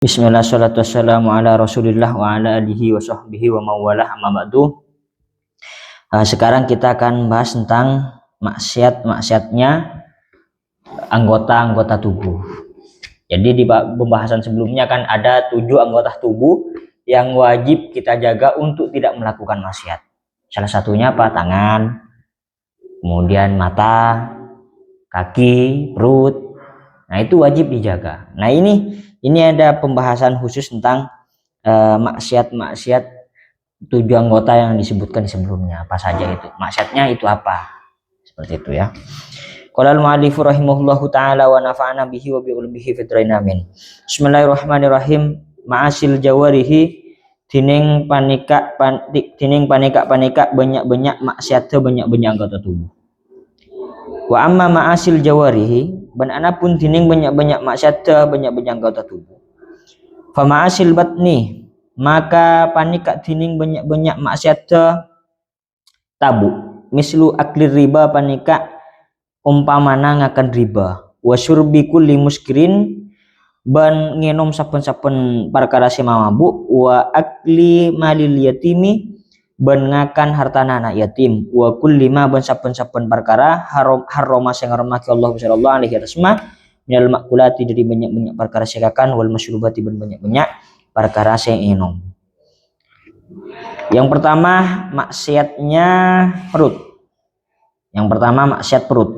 Bismillah, salatu wassalamu ala rasulillah wa ala alihi wa sahbihi wa mawalah amma ba'du. Sekarang kita akan bahas tentang maksiatnya anggota-anggota tubuh. Jadi di pembahasan sebelumnya kan ada 7 anggota tubuh yang wajib kita jaga untuk tidak melakukan maksiat. Salah satunya apa? Tangan, kemudian mata, kaki, perut. Nah, itu wajib dijaga. Nah, ini ada pembahasan khusus tentang maksiat 7 anggota yang disebutkan sebelumnya. Apa saja itu? Maksiatnya itu apa? Seperti itu ya. Qala al-mu'allifu rahimahullahu taala wa nafa'ana bihi wa bi ulbihi fitrain amin. Bismillahirrahmanirrahim. Ma'asil jawarihi tining panika banyak-banyak maksiat banyak-banyak anggota tubuh. Wa amma ma'asil jawarihi ban anapun tining banyak-banyak maksiat banyak-banyak anggota tubuh. Fa ma'asil batni maka panika tining banyak-banyak maksiat tabu. Mislu aklir riba panika umpamana ngakan riba. Wa syurbi kulli muskirin ban ngenom saben-saben perkara si mabuk. Wa akli malil yatimi ban ngakan hartana anak yatim. Wa kulli ma ban saben-saben perkara haroma sing ngaramake Allah sallallahu alaihi wasallam minal makulati dari banyak-banyak perkara sekakan wal masyrubati ban banyak-banyak perkara sing enom. Yang pertama maksiatnya perut. Yang pertama maksiat perut.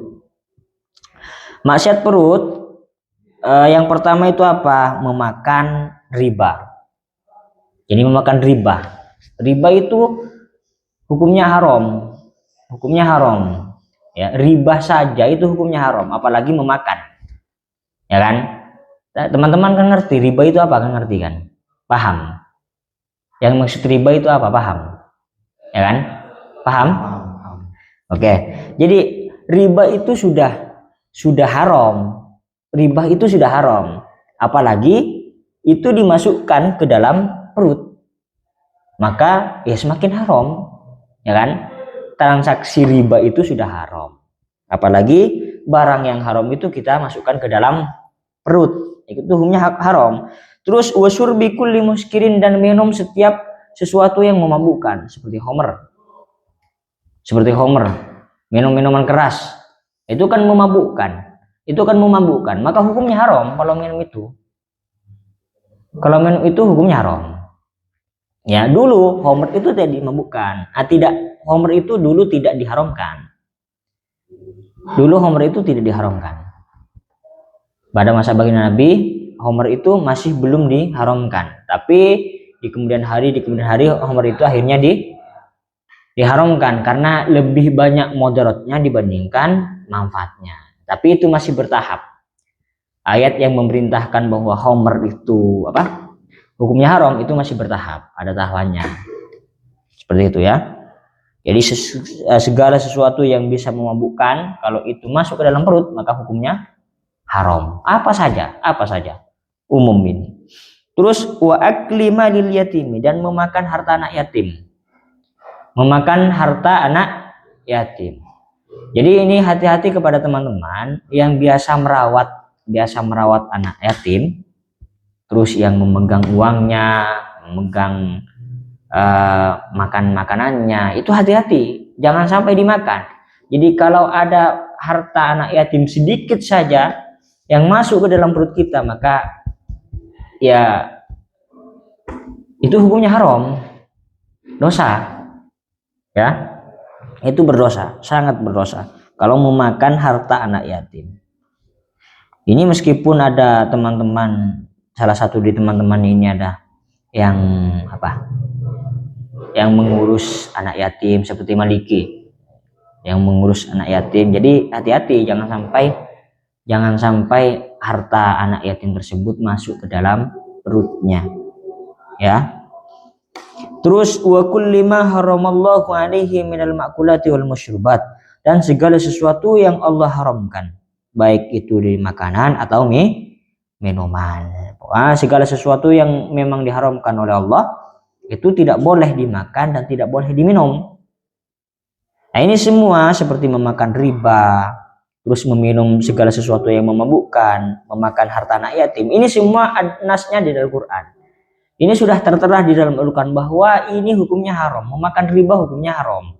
Maksiat perut yang pertama itu apa? Memakan riba. Jadi memakan riba. Riba itu hukumnya haram. Hukumnya haram. Ya, riba saja itu hukumnya haram, apalagi memakan. Ya kan? Teman-teman kan ngerti riba itu apa? Kan ngerti kan? Paham. Yang maksud riba itu apa? Paham. Ya kan? Paham? Oke. Jadi riba itu sudah haram. Riba itu sudah haram. Apalagi itu dimasukkan ke dalam perut. Maka ya semakin haram. Ya kan? Transaksi riba itu sudah haram. Apalagi barang yang haram itu kita masukkan ke dalam perut. Itu hukumnya haram. Terus wasyurbi kulli muskirin dan minum setiap sesuatu yang memabukkan seperti homer. Seperti homer, minum minuman keras. Itu kan memabukkan. Itu kan memabukkan. Maka hukumnya haram kalau minum itu. Kalau minum itu hukumnya haram. Ya, dulu homer itu tidak dimabukkan. Homer itu dulu tidak diharamkan. Dulu homer itu tidak diharamkan. Pada masa baginda Nabi, homer itu masih belum diharamkan. Tapi di kemudian hari homer itu akhirnya diharamkan karena lebih banyak mudaratnya dibandingkan manfaatnya. Tapi itu masih bertahap. Ayat yang memerintahkan bahwa homer itu hukumnya haram itu masih bertahap, ada tahapannya. Seperti itu ya. Jadi segala sesuatu yang bisa memabukkan kalau itu masuk ke dalam perut maka hukumnya haram. Apa saja umum ini. Terus wa akli malil yatimi dan memakan harta anak yatim. Memakan harta anak yatim. Jadi ini hati-hati kepada teman-teman yang biasa merawat anak yatim, terus yang memegang uangnya, memegang makanannya, itu hati-hati, jangan sampai dimakan. Jadi kalau ada harta anak yatim sedikit saja yang masuk ke dalam perut kita, maka ya itu hukumnya haram, dosa. Ya, itu berdosa, sangat berdosa kalau memakan harta anak yatim. Ini meskipun ada teman-teman, salah satu di teman-teman ini ada yang yang mengurus anak yatim seperti Maliki, yang mengurus anak yatim. Jadi hati-hati, jangan sampai harta anak yatim tersebut masuk ke dalam perutnya. Ya. Terus wa kulli ma haramallahu alaihi minal makulati wal masyrubat, dan segala sesuatu yang Allah haramkan, baik itu dari makanan atau minuman. Segala sesuatu yang memang diharamkan oleh Allah itu tidak boleh dimakan dan tidak boleh diminum. Nah, ini semua seperti memakan riba, terus meminum segala sesuatu yang memabukkan, memakan harta anak yatim. Ini semua nasnya di dalam Quran. Ini sudah tertera di dalam Al-Quran bahwa ini hukumnya haram, memakan riba hukumnya haram.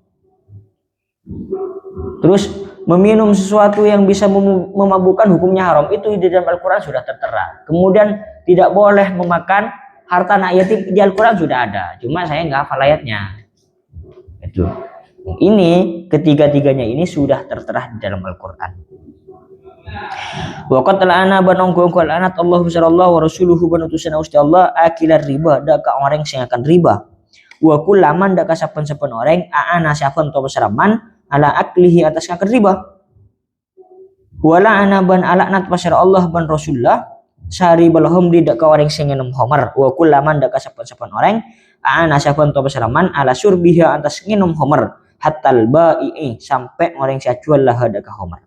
Terus meminum sesuatu yang bisa memabukkan hukumnya haram, itu di dalam Al-Quran sudah tertera. Kemudian tidak boleh memakan harta anak yatim, di Al-Quran sudah ada, cuma saya nggak hafal ayatnya. Itu. Ini ketiga-tiganya ini sudah tertera di dalam Al-Quran. Wa qad la'ana banongko lanat Allah sallallahu wa rasuluhu banutusan Gusti Allah akilar riba dak ka orang sing akan riba. Wa kullaman dak ka saben-saben orang aana saben to pasaraman ala aklihi atas akan riba. Wala ana ban alaknat pasar Allah ban Rasulullah sari balhum di dak ka orang sing nginum khamar. Wa kullaman dak ka saben-saben orang aana saben to pasaraman ala surbiha atas nginum khamar hatal ba'i sampai orang sia jual lah dak ka khamar.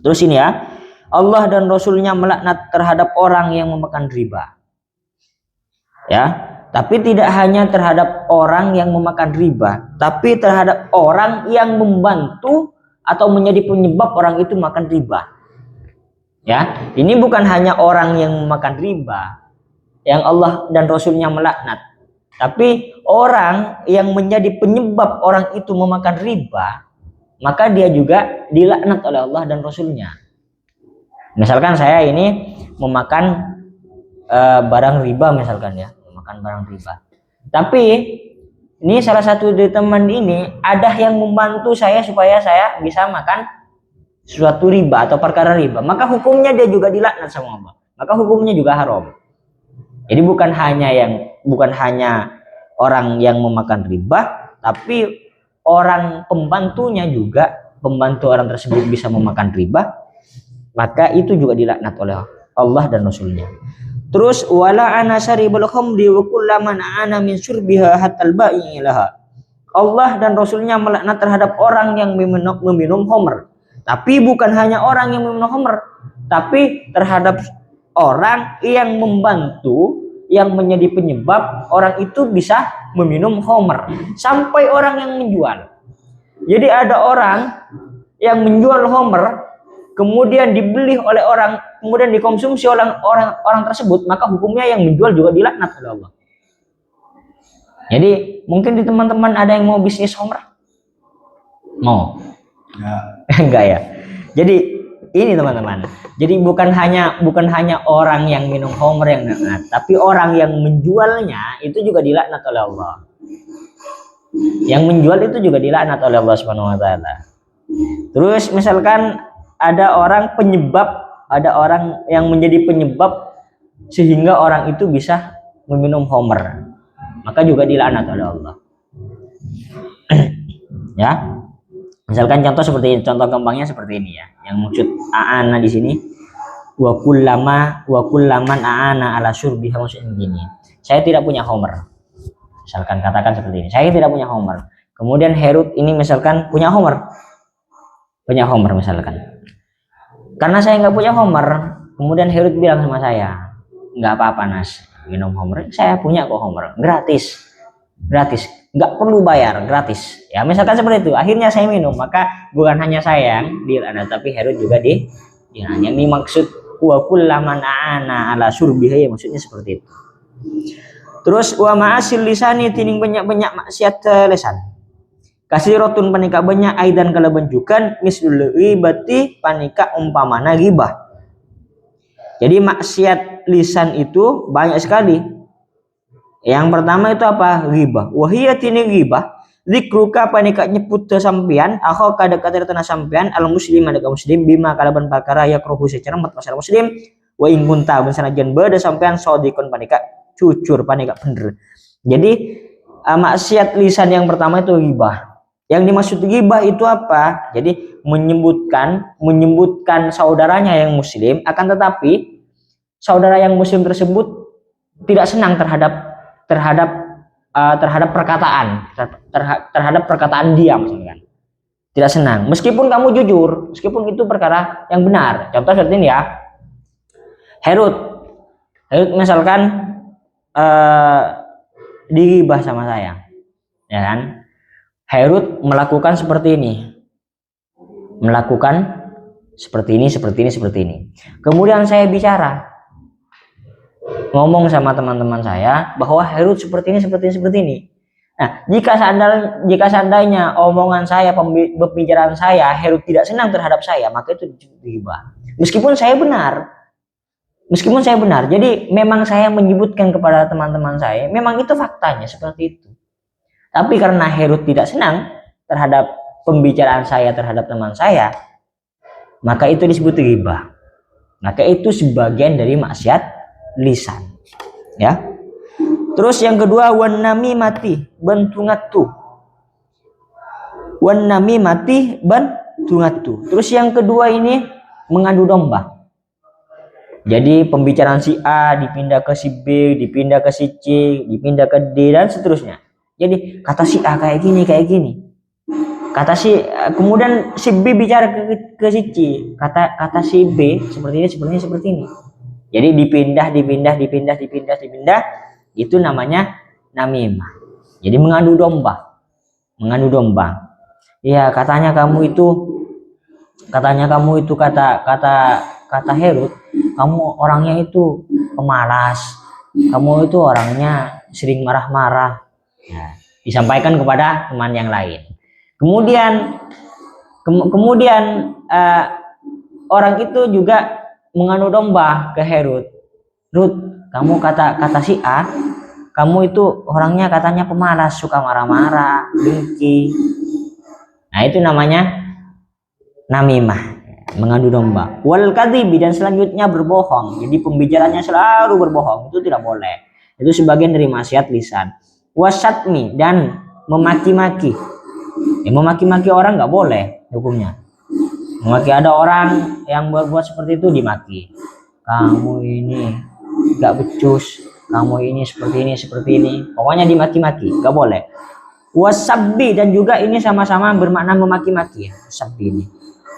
Terus ini ya, Allah dan Rasulnya melaknat terhadap orang yang memakan riba. Ya, tapi tidak hanya terhadap orang yang memakan riba, tapi terhadap orang yang membantu atau menjadi penyebab orang itu makan riba. Ya, ini bukan hanya orang yang memakan riba yang Allah dan Rasulnya melaknat, tapi orang yang menjadi penyebab orang itu memakan riba, maka dia juga dilaknat oleh Allah dan Rasulnya. Misalkan saya ini memakan barang riba misalkan ya, memakan barang riba. Tapi ini salah satu dari teman ini ada yang membantu saya supaya saya bisa makan suatu riba atau perkara riba, maka hukumnya dia juga dilaknat sama Allah. Maka hukumnya juga haram. Jadi bukan hanya orang yang memakan riba, tapi orang pembantunya juga, pembantu orang tersebut bisa memakan riba, maka itu juga dilaknat oleh Allah dan Rasulnya. Terus wala ana syaribul khamri wa kullaman ana min syurbiha hatal ba'i ilaha. Allah dan Rasulnya melaknat terhadap orang yang meminum khamr. Tapi bukan hanya orang yang meminum khamr, tapi terhadap orang yang membantu, yang menjadi penyebab orang itu bisa meminum khamr, sampai orang yang menjual. Jadi ada orang yang menjual khamr, kemudian dibeli oleh orang, kemudian dikonsumsi oleh orang tersebut, maka hukumnya yang menjual juga dilaknat oleh Allah. Jadi mungkin di teman-teman ada yang mau bisnis khamr? Mau? Enggak ya. Jadi ini teman-teman. Jadi bukan hanya orang yang minum khamr yang dilaknat, tapi orang yang menjualnya itu juga dilaknat oleh Allah. Yang menjual itu juga dilaknat oleh Allah Subhanahu wa taala. Terus misalkan ada orang yang menjadi penyebab sehingga orang itu bisa meminum khamr, maka juga dilaknat oleh Allah. Ya. Misalkan contoh gampangnya seperti ini ya. Yang maksud aana di sini wa kullaman aana ala syurbiha, maksudnya begini. Saya tidak punya khamr. Misalkan katakan seperti ini. Saya tidak punya khamr. Kemudian Herut ini misalkan punya khamr. Punya khamr misalkan. Karena saya nggak punya khamr, kemudian Herut bilang sama saya, nggak apa-apa Nas, minum khamr. Saya punya kok khamr, gratis, nggak perlu bayar, gratis. Ya misalkan seperti itu. Akhirnya saya minum, maka bukan hanya saya yang dilaknat, tapi Herut juga dilaknat. Ini maksud wa kullaman aana ala syurbiha, ya maksudnya seperti itu. Terus wa ma'asil lisani tining banyak maksiat lisan. Kasirotun panika banyak aidan kala benjukan mislul ghibati panika umpamana ghibah. Jadi maksiat lisan itu banyak sekali. Yang pertama itu apa? Ghibah. Wahia tini ghibah zikruka panika nyebut sampean akho kada kata tanah sampean al muslim ada muslim bima kalaban perkara yakruhu secara mat masalah muslim wa in kunta ben sanajan beda sampean sodikon panika jujur panika bener. Jadi maksiat lisan yang pertama itu ghibah. Yang dimaksud ghibah itu apa? Jadi menyebutkan saudaranya yang muslim, akan tetapi saudara yang muslim tersebut tidak senang terhadap perkataan dia misalkan. Tidak senang meskipun kamu jujur, meskipun itu perkara yang benar. Contoh seperti ini ya. Herut misalkan dighibah sama saya. Ya kan? Herut melakukan seperti ini. melakukan seperti ini, seperti ini, seperti ini. Kemudian saya bicara, ngomong sama teman-teman saya bahwa Herut seperti ini, seperti ini, seperti ini. Nah, jika seandainya omongan saya, pembicaraan saya, Herut tidak senang terhadap saya, maka itu ghibah. Meskipun saya benar, jadi memang saya menyebutkan kepada teman-teman saya, memang itu faktanya seperti itu. Tapi karena Herut tidak senang terhadap pembicaraan saya terhadap teman saya, maka itu disebut ghibah. Maka itu sebagian dari maksiat lisan. Ya. Terus yang kedua, wan namimati bantungatu. Wan namimati bantungatu. Terus yang kedua ini mengadu domba. Jadi pembicaraan si A dipindah ke si B, dipindah ke si C, dipindah ke D dan seterusnya. Jadi kata si A kayak gini, kayak gini. Kemudian si B bicara ke si C, kata si B seperti ini, seperti ini, seperti ini. Jadi dipindah, itu namanya namimah. Jadi mengadu domba. Iya, katanya kamu itu kata Herut, kamu orangnya itu pemalas, kamu itu orangnya sering marah-marah. Ya, disampaikan kepada teman yang lain. Kemudian orang itu juga mengadu domba ke Herut. Rut, kamu kata si A, kamu itu orangnya katanya pemalas, suka marah-marah, dengki. Nah, itu namanya namimah, mengadu domba. Wal kadhibi, dan selanjutnya berbohong. Jadi pembicaranya selalu berbohong, itu tidak boleh. Itu sebagian dari maksiat lisan. Wasatmi, dan memaki-maki. Memaki-maki orang nggak boleh hukumnya. Memaki, ada orang yang berbuat seperti itu dimaki. Kamu ini nggak becus, kamu ini seperti ini. Pokoknya dimaki-maki, nggak boleh. Wasabbi, dan juga ini sama-sama bermakna memaki-maki. Sabbi ini.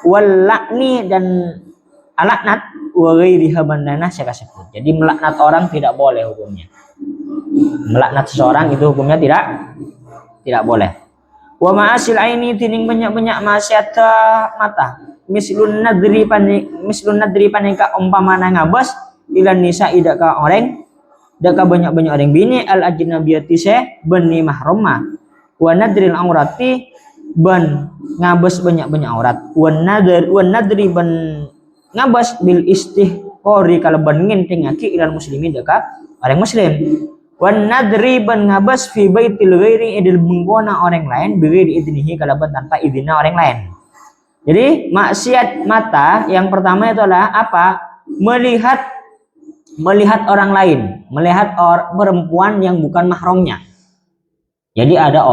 Walakni, dan alaknat wa ghairiha bandana saya sebut. Jadi melaknat orang tidak boleh hukumnya. Melaknat seseorang itu hukumnya tidak boleh. Wa ma'asil aini, tining banyak-banyak maksiat mata. Mislun nadri panika umpamana ngabas ilan nisa idaka orang, daka banyak-banyak orang bini al ajnabiyati bani mahrama wa nadril aurati ban ngabas banyak-banyak aurat wa nadri ban ngabas bil istihqori kalaban ngenting aki ilal muslimin daka orang muslim wa nadri ban ngabas fi baitil ghairi idil bengkona orang lain bighairi idnihi kalaban tanpa izinnya orang lain. Jadi maksiat mata yang pertama itu adalah apa? Melihat orang lain, melihat perempuan yang bukan mahramnya. Jadi ada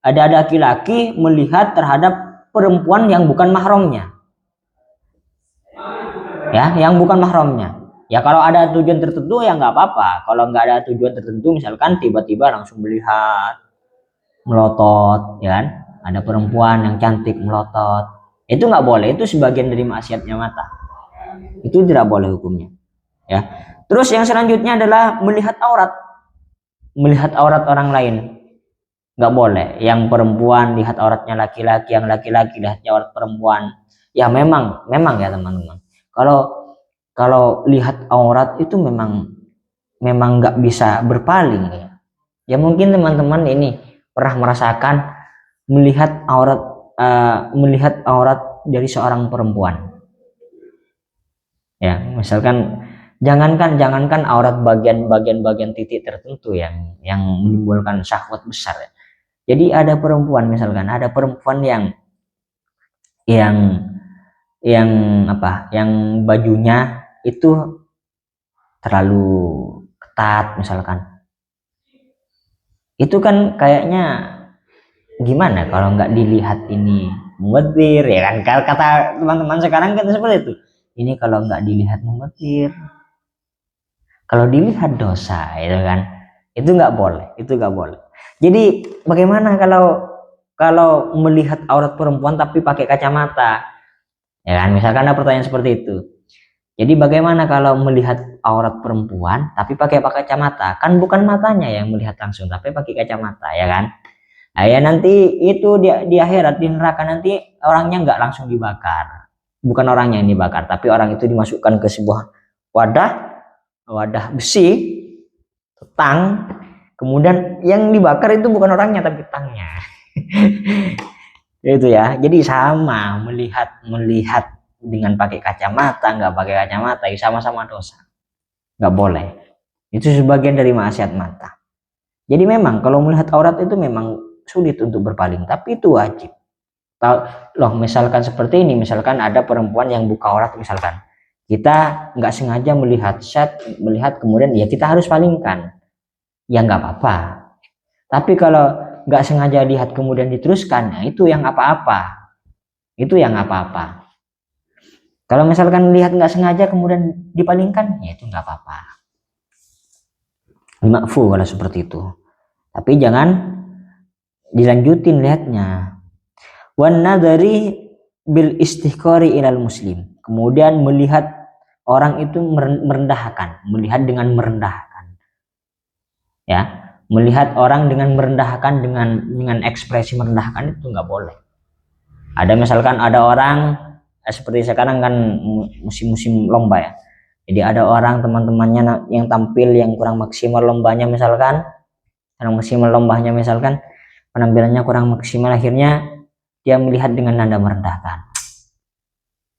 laki-laki melihat terhadap perempuan yang bukan mahramnya. Ya, yang bukan mahramnya. Ya kalau ada tujuan tertentu ya nggak apa-apa. Kalau nggak ada tujuan tertentu, misalkan tiba-tiba langsung melihat, melotot, ya kan? Ada perempuan yang cantik melotot, itu nggak boleh. Itu sebagian dari maksiatnya mata. Itu tidak boleh hukumnya. Ya. Terus yang selanjutnya adalah melihat aurat orang lain, nggak boleh. Yang perempuan lihat auratnya laki-laki, yang laki-laki lihat aurat perempuan. Ya memang ya teman-teman. Kalau lihat aurat itu memang nggak bisa berpaling ya. Ya mungkin teman-teman ini pernah merasakan melihat aurat dari seorang perempuan. Ya, misalkan jangankan aurat bagian titik tertentu yang menimbulkan syahwat besar ya. Jadi ada perempuan, misalkan ada perempuan yang bajunya itu terlalu ketat misalkan. Itu kan kayaknya gimana kalau nggak dilihat ini mumetir, ya kan, kata teman-teman sekarang kan seperti itu. Ini kalau nggak dilihat mumetir, kalau dilihat dosa, itu kan, itu nggak boleh. Jadi bagaimana kalau melihat aurat perempuan tapi pakai kacamata, ya kan, misalkan ada pertanyaan seperti itu. Jadi bagaimana kalau melihat aurat perempuan tapi pakai kacamata, kan bukan matanya yang melihat langsung tapi pakai kacamata, ya kan. Nah, ya nanti itu di akhirat di neraka nanti orangnya nggak langsung dibakar, bukan orangnya yang dibakar, tapi orang itu dimasukkan ke sebuah wadah besi, tang, kemudian yang dibakar itu bukan orangnya tapi tangnya. Itu ya, jadi sama melihat dengan pakai kacamata nggak pakai kacamata ya sama-sama dosa, nggak boleh. Itu sebagian dari maksiat mata. Jadi memang kalau melihat aurat itu memang sulit untuk berpaling, tapi itu wajib. Loh, misalkan seperti ini, misalkan ada perempuan yang buka aurat, misalkan kita nggak sengaja melihat kemudian ya kita harus palingkan, ya nggak apa-apa. Tapi kalau nggak sengaja lihat kemudian diteruskan, nah itu yang apa-apa. Itu yang apa-apa. Kalau misalkan lihat nggak sengaja kemudian dipalingkan, ya itu nggak apa-apa. Makfu kalau seperti itu. Tapi jangan dilanjutin lihatnya. Wan nadari bil istihqari ilal muslim. Kemudian melihat orang itu merendahkan, melihat dengan merendahkan. Ya, melihat orang dengan merendahkan dengan ekspresi merendahkan itu nggak boleh. Ada misalkan ada orang seperti sekarang kan musim-musim lomba ya. Jadi ada orang teman-temannya yang tampil yang kurang maksimal lombanya misalkan, penampilannya kurang maksimal, akhirnya dia melihat dengan nada merendahkan.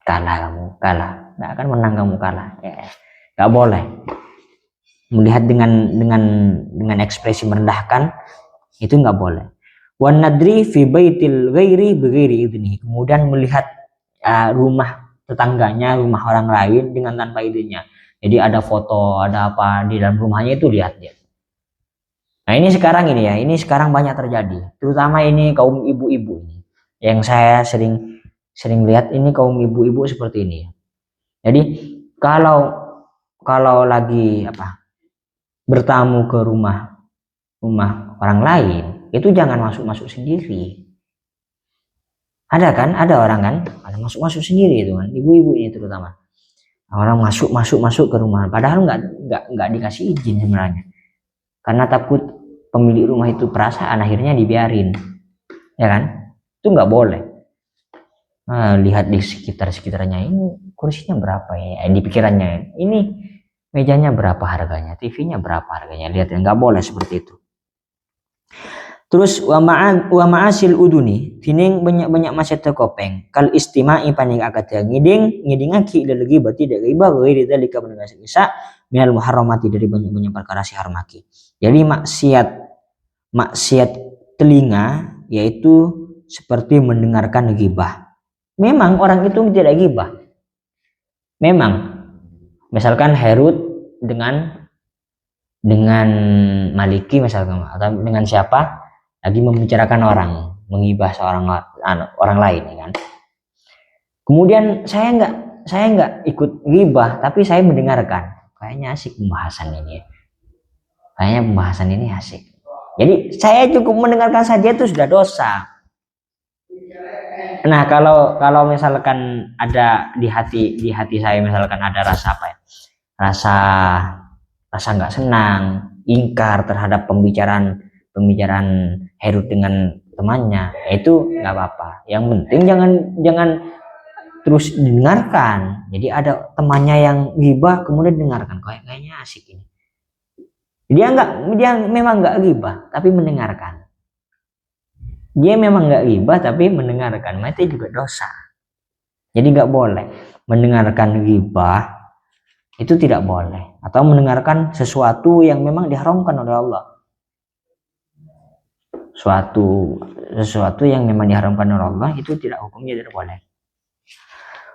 Kalah kamu, kalah. Nggak akan menang kamu, kalah. Ya, nggak boleh. Melihat dengan ekspresi merendahkan itu nggak boleh. Wan nadri fi baitil ghairi bighairi idni. Kemudian melihat rumah tetangganya, rumah orang lain dengan tanpa izinnya. Jadi ada foto, ada apa di dalam rumahnya itu lihat dia. Nah ini sekarang banyak terjadi, terutama ini kaum ibu-ibu ini, yang saya sering lihat ini kaum ibu-ibu seperti ini. Jadi kalau lagi bertamu ke rumah orang lain, itu jangan masuk sendiri. Ada orang kan, ada masuk sendiri itu kan, ibu-ibu ini terutama. Orang masuk ke rumah, padahal nggak dikasih izin sebenarnya. Karena takut pemilik rumah itu perasaan, akhirnya dibiarin, ya kan? Itu nggak boleh. Lihat di sekitarnya, ini kursinya berapa ya? Di pikirannya, ini mejanya berapa harganya, TV-nya berapa harganya? Lihat, nggak boleh seperti itu. Terus wa ma'asil uduni, tining banyak masih terkopeng. Kal istima'i paning akad ngiding aki lagi berarti dari iba dari dalika mendengar bisa minal muharramati dari banyak perkara si harmaki. Jadi maksiat telinga yaitu seperti mendengarkan ghibah. Memang orang itu tidak ghibah. Memang misalkan Herut dengan Maliki misalkan, atau dengan siapa lagi membicarakan orang, menghibah orang lain, ya kan? Kemudian saya nggak ikut ghibah, tapi saya mendengarkan. Kayaknya asik pembahasan ini. Kayaknya pembahasan ini asik. Jadi saya cukup mendengarkan saja itu sudah dosa. Nah kalau misalkan ada di hati saya misalkan ada rasa apa ya? Rasa nggak senang, ingkar terhadap pembicaraan Herut dengan temannya, itu nggak apa-apa. Yang penting jangan terus dengarkan. Jadi ada temannya yang ghibah kemudian dengarkan, kayaknya asik ini. Dia memang nggak ghibah tapi mendengarkan. Dia memang nggak ghibah tapi mendengarkan, itu juga dosa. Jadi nggak boleh mendengarkan ghibah, itu tidak boleh, atau mendengarkan sesuatu yang memang diharamkan oleh Allah. Sesuatu yang memang diharamkan oleh Allah itu tidak, hukumnya tidak boleh.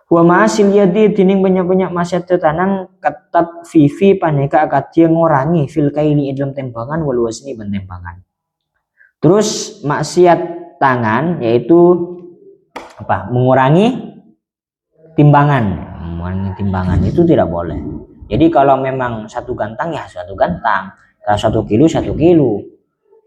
Wa ma'asil yadi tining banyak maksiat tetanang ketat vivi paneka akad dia ngorangi fil kaili dalam tembangan wal wasni ban tembangan. Terus maksiat tangan yaitu mengurangi timbangan. Mengurangi timbangan itu tidak boleh. Jadi kalau memang satu gantang ya satu gantang, kalau 1 kilo 1 kilo,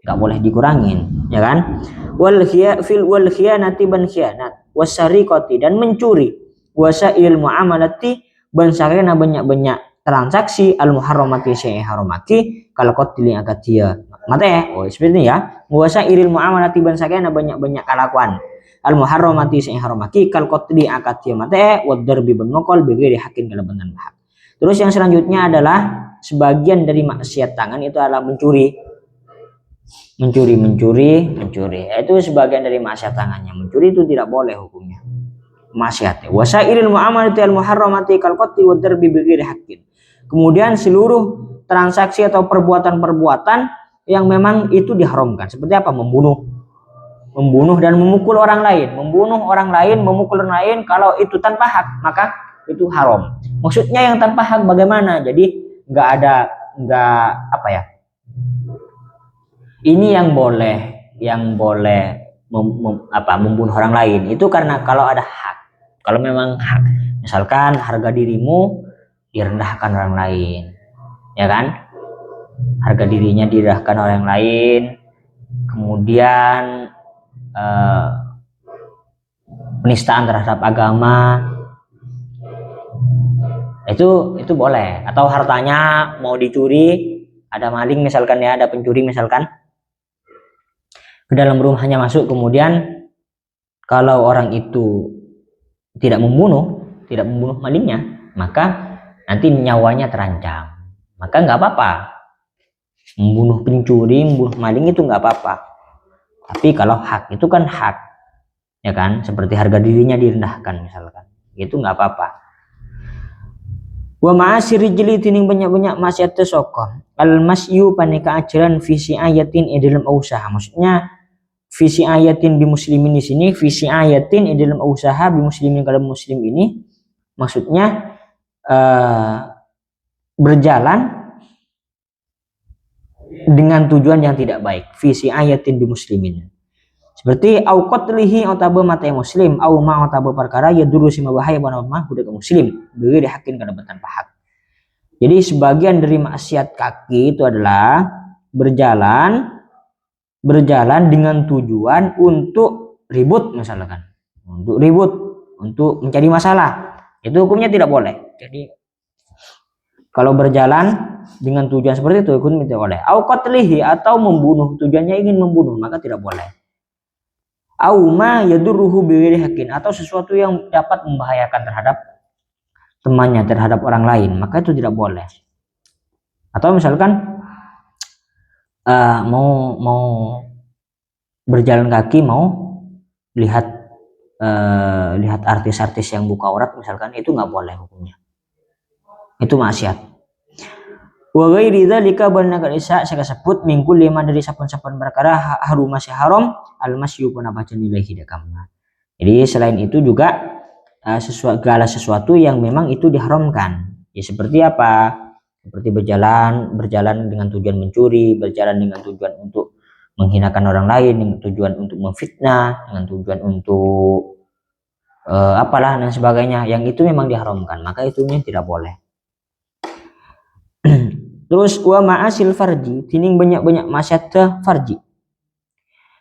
nggak boleh dikurangin, ya kan? Wal khiyanati ban khianat, wasariqati dan mencuri, wasail muamalati ban sarena banyak transaksi al muharramati syai haramati kalau qatli akad dia mate seperti ini ya. Muasa iril muamalati ban sakena banyak-banyak kalakuan al muharramati sing haramaki kal qatli akad mate wa darbi bin maqal bighairi haqqin kalaban hak. Terus yang selanjutnya adalah sebagian dari maksiat tangan itu adalah mencuri. Itu sebagian dari maksiat tangannya. Mencuri itu tidak boleh hukumnya. Maksiat. Wasairil muamalati al muharramati kal qatli wa darbi bighairi haqqin. Kemudian seluruh transaksi atau perbuatan-perbuatan yang memang itu diharamkan. Seperti apa? Membunuh dan memukul orang lain. Memukul orang lain kalau itu tanpa hak, maka itu haram. Maksudnya yang tanpa hak bagaimana? Jadi nggak apa ya? Ini yang boleh membunuh orang lain itu karena kalau ada hak. Kalau memang hak, misalkan harga dirimu direndahkan orang lain, ya kan? Harga dirinya direndahkan orang lain, kemudian penistaan terhadap agama, itu boleh. Atau hartanya mau dicuri, ada maling misalkan ya, ada pencuri misalkan ke dalam rumahnya masuk, kemudian kalau orang itu tidak membunuh malingnya, maka nanti nyawanya terancam, maka nggak apa-apa. Membunuh pencuri, membunuh maling itu nggak apa-apa. Tapi kalau hak itu kan hak, ya kan? Seperti harga dirinya direndahkan misalkan, itu nggak apa-apa. Wa ma'asiri jeli tining banyak-banyak maksiat soko al masyu panika ajaran visi ayatin dalam usaha. Maksudnya visi ayatin bi muslimin di sini, visi ayatin dalam usaha bi muslimin kalau muslim ini maksudnya berjalan dengan tujuan yang tidak baik. Visi ayatin bi muslimin. Seperti au qatlihi atau mata muslim, au ma atau perkara ya dulu si bahaya wana budak muslim, beri hakin kana tanpa hak. Jadi sebagian dari maksiat kaki itu adalah berjalan dengan tujuan untuk ribut misalkan. Untuk mencari masalah. Itu hukumnya tidak boleh. Jadi kalau berjalan dengan tujuan seperti itu hukumnya tidak boleh. Au qatlihi atau membunuh, tujuannya ingin membunuh, maka tidak boleh. Au ma yadurruhu bighairi haqqin atau sesuatu yang dapat membahayakan terhadap temannya, terhadap orang lain, maka itu tidak boleh. Atau misalkan mau berjalan kaki, mau lihat artis-artis yang buka aurat misalkan, itu nggak boleh hukumnya. Itu maksiat. Wa ghairi dzalika banaka isa saya sebut minggu 5 dari saben-saben perkara harum masih haram al masyu pun apa ilahi dakamna. Jadi selain itu juga segala sesuatu yang memang itu diharamkan. Ya seperti apa? Seperti berjalan dengan tujuan mencuri, berjalan dengan tujuan untuk menghinakan orang lain, dengan tujuan untuk memfitnah, dengan tujuan untuk apalah dan sebagainya, yang itu memang diharamkan, maka itunya tidak boleh. Terus wa ma'asil farji, tining banyak-banyak maksiat farji.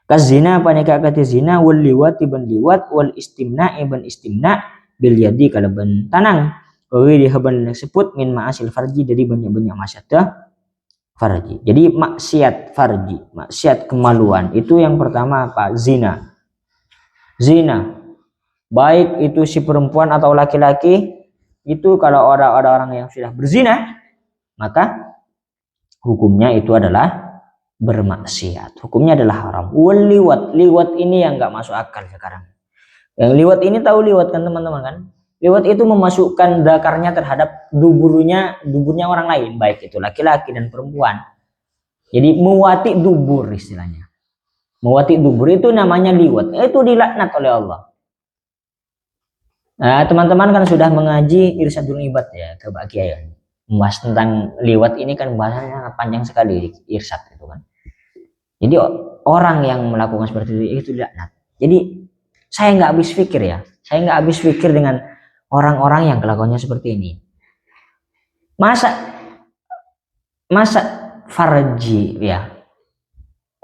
Kazina panika kata zina wal liwat ibn liwat wal istimna ibn istimna bil yadi kalaban tanang. Wi dihaban disebut min ma'asil farji, dari banyak-banyak maksiat farji. Jadi maksiat farji, maksiat kemaluan itu yang pertama apa? Zina. Baik itu si perempuan atau laki-laki, itu kalau orang-orang yang sudah berzina, maka hukumnya itu adalah bermaksiat. Hukumnya adalah haram. Liwat ini yang nggak masuk akal sekarang. Yang liwat ini tahu liwat kan teman-teman kan? Liwat itu memasukkan dakarnya terhadap duburnya orang lain, baik itu laki-laki dan perempuan. Jadi mewati dubur istilahnya. Mewati dubur itu namanya liwat. Itu dilaknat oleh Allah. Nah, teman-teman kan sudah mengaji Irsyadul Ibad ya, ke Pak Kiai. Membahas tentang liwat ini kan bahasanya panjang sekali, irsyad itu kan. Jadi orang yang melakukan seperti itu laknat. Jadi saya nggak habis pikir dengan orang-orang yang kelakuannya seperti ini. Masa farji ya,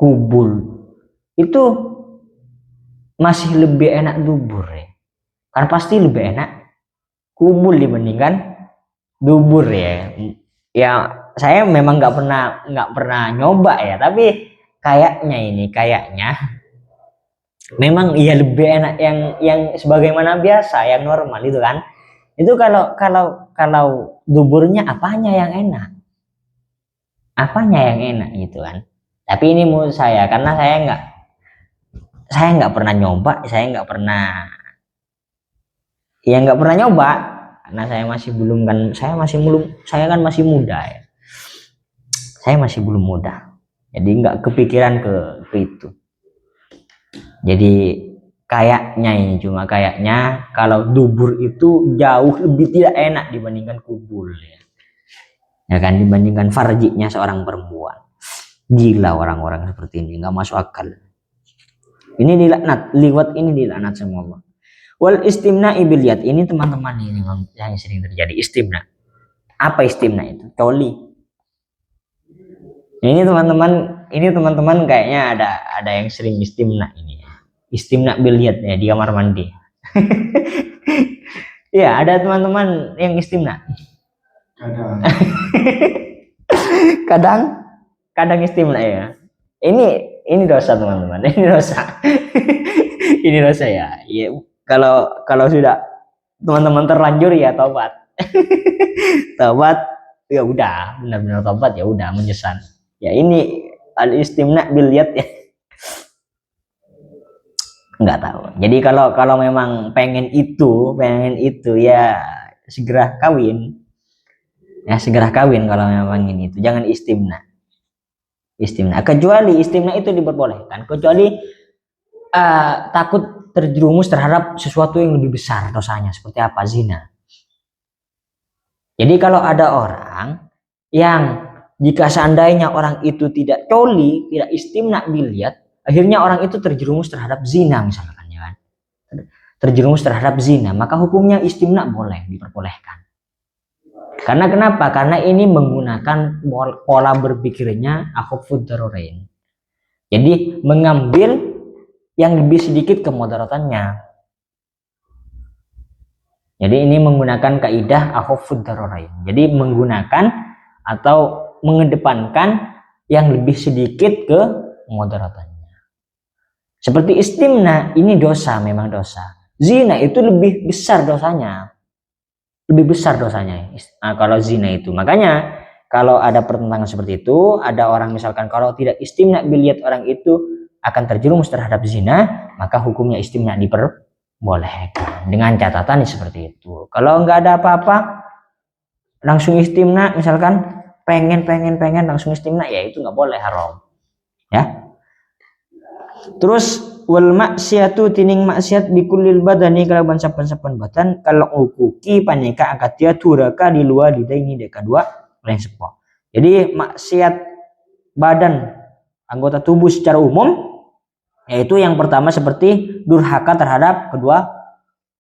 kubul itu masih lebih enak dubur ya. Kan pasti lebih enak kubul dibandingkan dubur ya. Ya saya memang nggak pernah nyoba ya, tapi kayaknya memang ya lebih enak yang sebagaimana biasa, yang normal itu kan. Itu kalau duburnya apanya yang enak gitu kan. Tapi ini menurut saya, karena saya nggak pernah nyoba, saya nggak pernah nyoba karena saya kan masih muda ya, saya masih belum muda, jadi nggak kepikiran ke itu. Jadi cuma kayaknya kalau dubur itu jauh lebih tidak enak dibandingkan kubul ya kan, dibandingkan farjinya seorang perempuan. Gila orang-orang seperti ini, nggak masuk akal. Ini dilaknat, liwat ini dilaknat sama Allah. Wal istimna ibiliyat, ini teman-teman ini yang sering terjadi istimna. Apa istimna itu? Coli. Ini teman-teman kayaknya ada yang sering istimna ini. Istimna biliat ya di kamar mandi. Iya, ada teman-teman yang istimna. Kadang istimna ya. Ini dosa teman-teman. Ini dosa. Ini dosa ya. Ya, kalau sudah teman-teman terlanjur ya tobat. Tobat ya udah, benar-benar tobat ya udah, menyesal. Ya ini al istimna biliat ya. Nggak tahu. Jadi kalau memang pengen itu ya segera kawin. Ya segera kawin kalau memang ini itu. Jangan istimna. Kecuali istimna itu diperbolehkan, kecuali takut terjerumus terhadap sesuatu yang lebih besar dosanya, seperti apa? Zina. Jadi kalau ada orang yang jika seandainya orang itu tidak coli, tidak istimna biliat, akhirnya orang itu terjerumus terhadap zina misalkan ya kan. Terjerumus terhadap zina, maka hukumnya istimna boleh, diperbolehkan. Karena kenapa? Karena ini menggunakan pola berpikirnya akhafud dararain. Jadi mengambil yang lebih sedikit kemudaratannya. Jadi ini menggunakan kaidah akhafud dararain. Jadi menggunakan atau mengedepankan yang lebih sedikit ke mudaratannya. Seperti istimna, ini dosa, memang dosa. Zina itu lebih besar dosanya. Kalau zina itu. Makanya kalau ada pertentangan seperti itu, ada orang misalkan kalau tidak istimna biliat orang itu akan terjerumus terhadap zina, maka hukumnya istimna diperbolehkan. Dengan catatan seperti itu. Kalau nggak ada apa-apa, langsung istimna, misalkan pengen langsung istimna, ya itu nggak boleh, haram. Ya. Terus wal maksiatu tining maksiat bikulil badani kalaban sapan-sapan batan kalau ukuki paneka akatia turaka di luar di ini deka dua lain sepo. Jadi maksiat badan anggota tubuh secara umum, yaitu yang pertama seperti durhaka terhadap kedua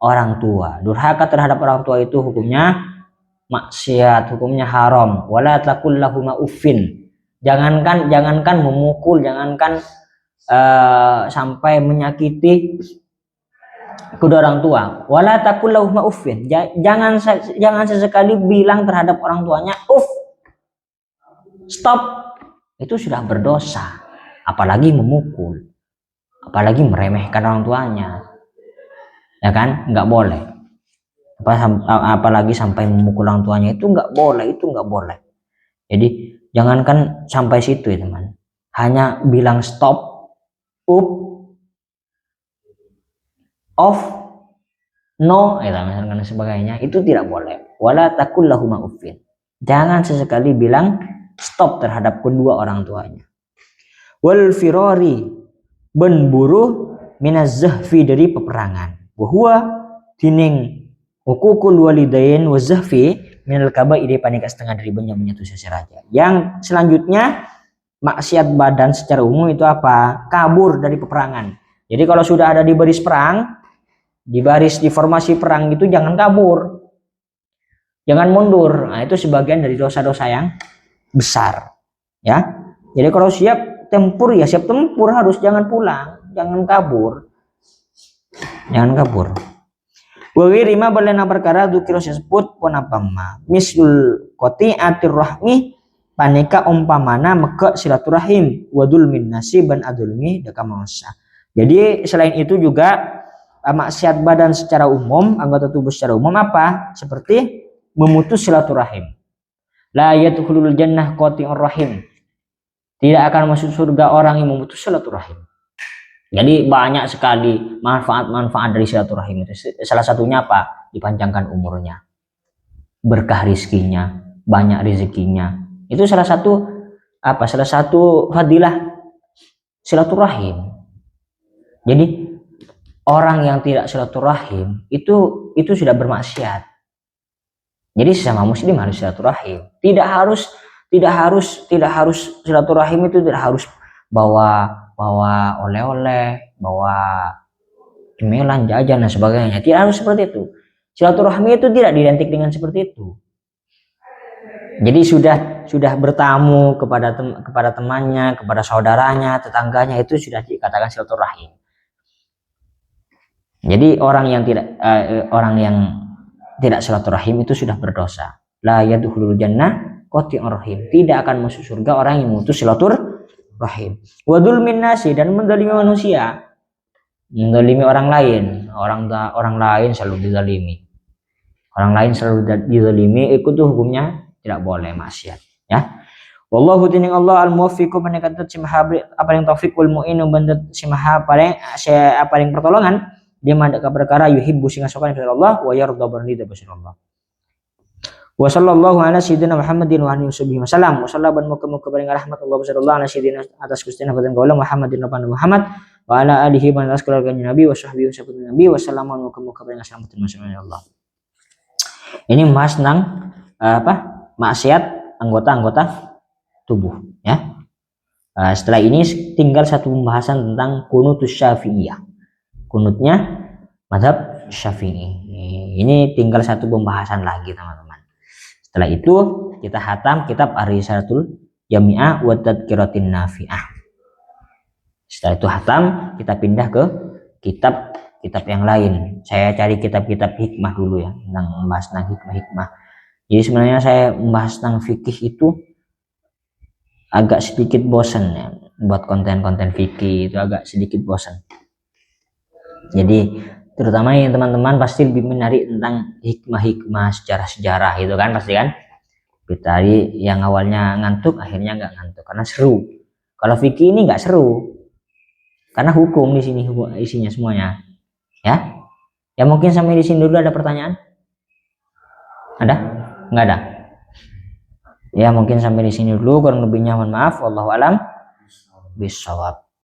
orang tua. Durhaka terhadap orang tua itu hukumnya maksiat, hukumnya haram. Wala taqul lahuma uffin. Jangankan memukul, jangankan sampai menyakiti kedua orang tua. Wala taqul lahuma uffin. Jangan sesekali bilang terhadap orang tuanya uff. Stop. Itu sudah berdosa. Apalagi memukul. Apalagi meremehkan orang tuanya. Ya kan? Nggak boleh. Apalagi sampai memukul orang tuanya, itu nggak boleh. Jadi jangankan sampai situ ya teman, hanya bilang stop, up, off, no, misalkan sebagainya, itu tidak boleh. Wala taqul lahuma uffin. Jangan sesekali bilang stop terhadap kedua orang tuanya. Wal firari, benburu minaz zahfi, dari peperangan. Wahwa tining hukukul walidain wa zahfi minal kabairi, panika setengah dari banyak tu seseraja. Yang selanjutnya maksiat badan secara umum itu apa? Kabur dari peperangan. Jadi kalau sudah ada di baris perang, di formasi perang itu jangan kabur. Jangan mundur. Nah, itu sebagian dari dosa-dosa yang besar. Ya. Jadi kalau siap tempur ya siap tempur, harus, jangan pulang, jangan kabur. Wa ghairi ma balena perkara dzikra disebut pun apa ma mislul qati'atir rahmi paneka umpamana meke silaturahim wadul min nasiban adulmi deka mangsa. Jadi selain itu juga maksiat badan secara umum, anggota tubuh secara umum apa? Seperti memutus silaturahim. La yadkhulul jannah qati'ur rahim. Tidak akan masuk surga orang yang memutus silaturahim. Jadi banyak sekali manfaat-manfaat dari silaturahim itu. Salah satunya apa? Dipanjangkan umurnya, berkah rizkinya, banyak rezekinya. Itu salah satu apa? Salah satu fadilah silaturahim. Jadi orang yang tidak silaturahim itu sudah bermaksiat. Jadi sesama muslim harus silaturahim. Tidak harus silaturahim itu tidak harus bawa oleh-oleh, bawa cemilan, jajan dan sebagainya. Tidak harus seperti itu. Silaturahmi itu tidak identik dengan seperti itu. Jadi sudah bertamu kepada temannya, kepada saudaranya, tetangganya, itu sudah dikatakan silaturahim. Jadi orang yang tidak silaturahim itu sudah berdosa. La yadkhulul jannah qati'ur rahim. Tidak akan masuk surga orang yang memutus silaturahim. Wa dzulmin nasi, dan menzalimi manusia. Menzalimi orang lain. Orang lain selalu dizalimi. Orang lain selalu dizalimi, itu hukumnya tidak boleh, maksiat, ya. Wallahu tining Allah al-muwaffiqu menekat simaha apa yang taufik wal mu'inu bandat simaha paling pertolongan dia mandak perkara yuhibbu sing asokan Allah wa yarda bernida Allah. Wa sallallahu ala sayyidina Muhammadin wa alihi wasallam. Wa sallallahu muka paling rahmat Allah sallallahu ala sayyidina atas Gustina fatan kaula Muhammadin wa Muhammad wa ala alihi wa askalkan nabi wa sahbihi wa sahabat nabi wa sallamu muka paling rahmat Allah. Ini membahas tentang maksiat anggota-anggota tubuh, ya. Setelah ini tinggal satu pembahasan tentang kunutus syafi'iyah. Kunutnya mazhab Syafi'i. Ini tinggal satu pembahasan lagi, teman-teman. Setelah itu kita hatam kitab Ar-Risalatul Jami'ah wa Tadhkiratin Nafi'ah. Setelah itu hatam, kita pindah ke kitab yang lain. Saya cari kitab-kitab hikmah dulu, ya, tentang membahas tentang hikmah. Jadi sebenarnya saya membahas tentang fikih itu agak sedikit bosan, ya. Buat konten-konten fikih itu agak sedikit bosan. Jadi terutama yang teman-teman pasti lebih menarik tentang hikmah-hikmah sejarah-sejarah gitu kan, pasti kan. Tadi yang awalnya ngantuk akhirnya nggak ngantuk karena seru. Kalau fikih ini nggak seru karena hukum di sini isinya semuanya, ya. Ya mungkin sampai di sini dulu. Ada pertanyaan? Ada? Nggak ada? Ya mungkin sampai di sini dulu, kurang lebihnya mohon maaf. Wallahu alam bishawab.